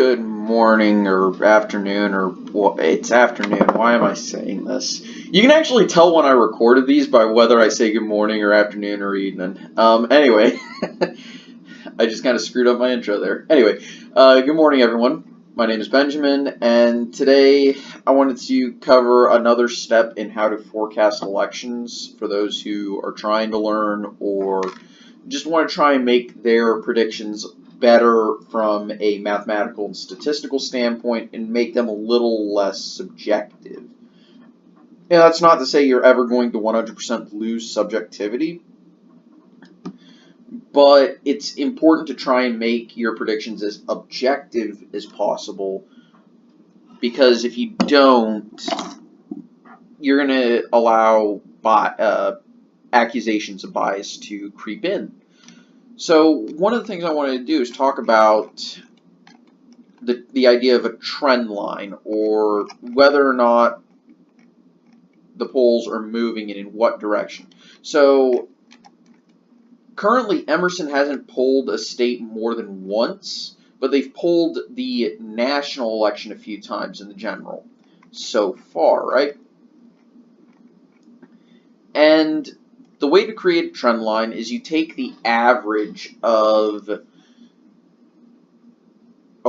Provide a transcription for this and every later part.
Good morning or afternoon or well, it's afternoon. Why am I saying this? You can actually tell when I recorded these by whether I say good morning or afternoon or evening. Anyway, I just kind of screwed up my intro there. Anyway, good morning everyone. My name is Benjamin, and today I wanted to cover another step in how to forecast elections for those who are trying to learn or just want to try and make their predictions better from a mathematical and statistical standpoint and make them a little less subjective. Now, that's not to say you're ever going to 100% lose subjectivity, but it's important to try and make your predictions as objective as possible, because if you don't, you're going to allow accusations of bias to creep in. So one of the things I wanted to do is talk about the idea of a trend line, or whether or not the polls are moving and in what direction. So currently Emerson hasn't polled a state more than once, but they've polled the national election a few times in the general so far, right? And the way to create a trend line is you take the average of a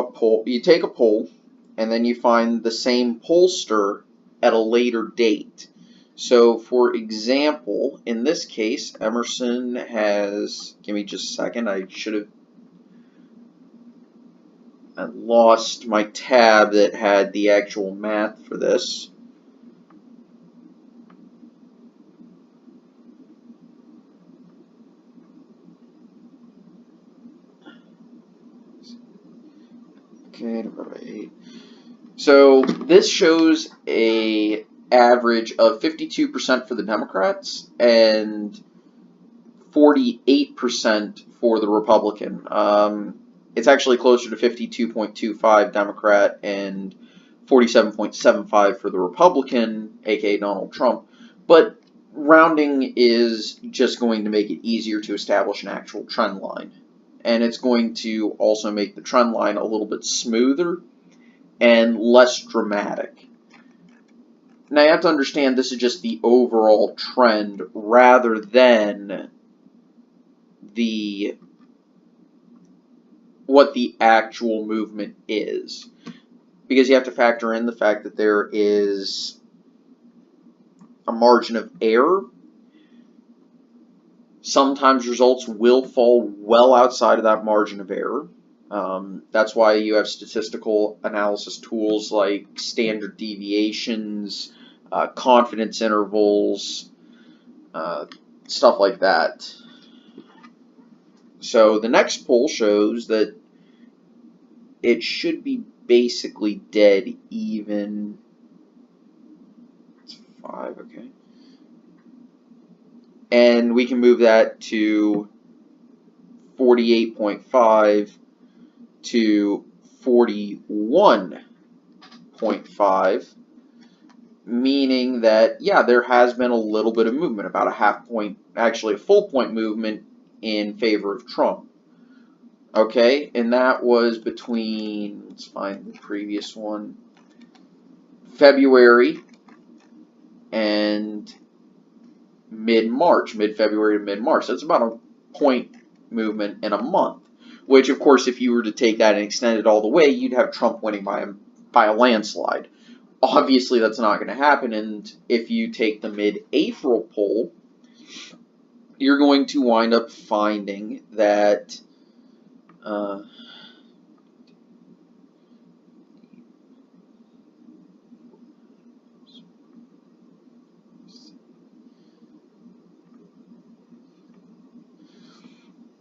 poll. You take a poll, and then you find the same pollster at a later date. So, for example, in this case, Emerson has, give me just a second, I lost my tab that had the actual math for this. Okay, divided by 8. So this shows a average of 52% for the Democrats and 48% for the Republican. It's actually closer to 52.25 Democrat and 47.75 for the Republican, aka Donald Trump. But rounding is just going to make it easier to establish an actual trend line. And it's going to also make the trend line a little bit smoother and less dramatic. Now you have to understand this is just the overall trend rather than what the actual movement is, because you have to factor in the fact that there is a margin of error. Sometimes results will fall well outside of that margin of error. That's why you have statistical analysis tools like standard deviations, confidence intervals, stuff like that. So the next poll shows that it should be basically dead even. It's 5, okay. And we can move that to 48.5 to 41.5, meaning that, yeah, there has been a little bit of movement, about a half point, actually a full point movement in favor of Trump. Okay, and that was between, let's find the previous one, February and mid-March, mid-February to mid-March. That's about a point movement in a month, which, of course, if you were to take that and extend it all the way, you'd have Trump winning by a landslide. Obviously, that's not going to happen, and if you take the mid-April poll, you're going to wind up finding that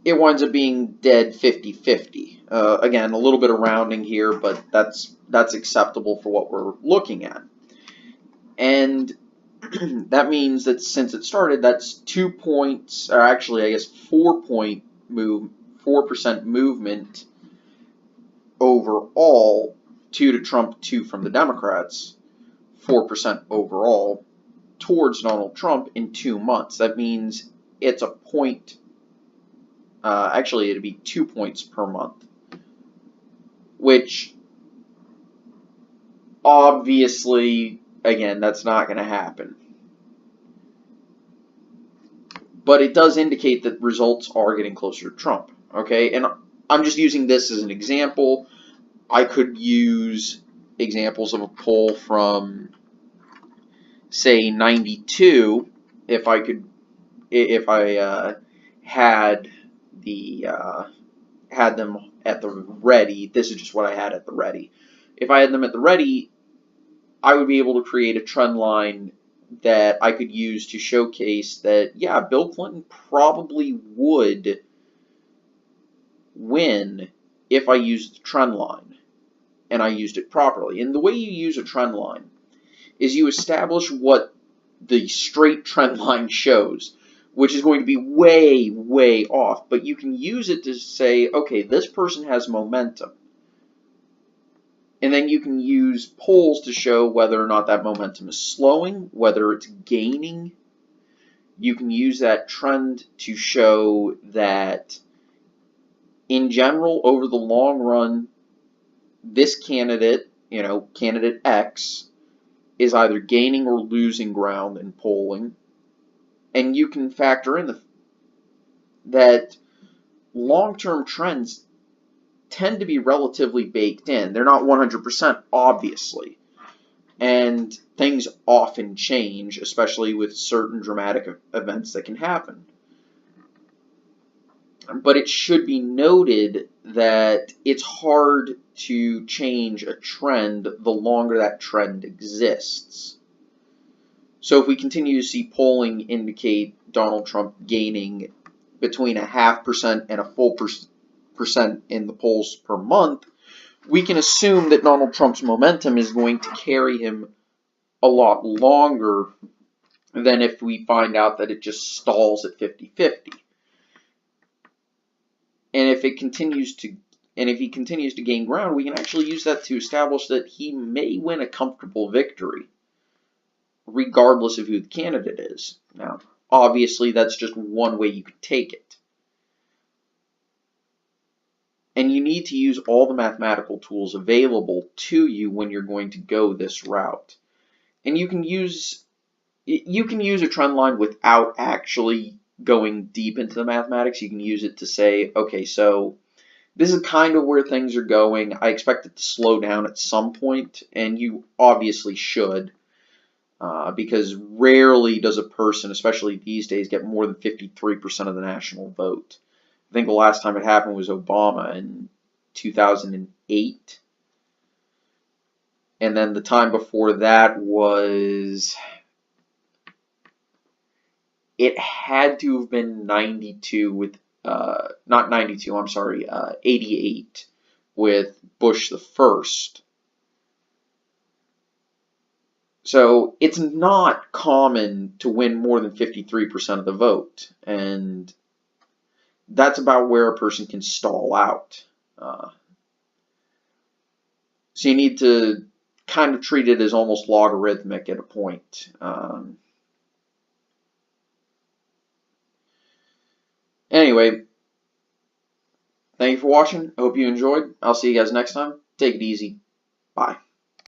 it winds up being dead 50-50. Again, a little bit of rounding here, but that's acceptable for what we're looking at. And that means that since it started, that's 2 points, or actually, I guess 4% movement overall, 2 to Trump, 2 from the Democrats, 4% overall towards Donald Trump in 2 months. That means it's a point. Actually, it'd be 2 points per month, which obviously, again, that's not going to happen. But it does indicate that results are getting closer to Trump. Okay, and I'm just using this as an example. I could use examples of a poll from, say, 92 if I had them at the ready. This is just what I had at the ready. If I had them at the ready, I would be able to create a trend line that I could use to showcase that, yeah, Bill Clinton probably would win if I used the trend line and I used it properly. And the way you use a trend line is you establish what the straight trend line shows, which is going to be way, way off. But you can use it to say, okay, this person has momentum. And then you can use polls to show whether or not that momentum is slowing, whether it's gaining. You can use that trend to show that, in general, over the long run, this candidate, candidate X, is either gaining or losing ground in polling. And you can factor in that long-term trends tend to be relatively baked in. They're not 100%, obviously. And things often change, especially with certain dramatic events that can happen. But it should be noted that it's hard to change a trend the longer that trend exists. So if we continue to see polling indicate Donald Trump gaining between 0.5% and a full percent in the polls per month, we can assume that Donald Trump's momentum is going to carry him a lot longer than if we find out that it just stalls at 50-50. And if he continues to gain ground, we can actually use that to establish that he may win a comfortable victory, regardless of who the candidate is. Now, obviously, that's just one way you could take it. And you need to use all the mathematical tools available to you when you're going to go this route. And you can use a trend line without actually going deep into the mathematics. You can use it to say, okay, so this is kind of where things are going. I expect it to slow down at some point, and you obviously should, because rarely does a person, especially these days, get more than 53% of the national vote. I think the last time it happened was Obama in 2008. And then the time before that was, it had to have been 92 with, not 92, I'm sorry, 88 with Bush the First. So it's not common to win more than 53% of the vote. And that's about where a person can stall out. So you need to kind of treat it as almost logarithmic at a point. Anyway, thank you for watching. I hope you enjoyed. I'll see you guys next time. Take it easy. Bye.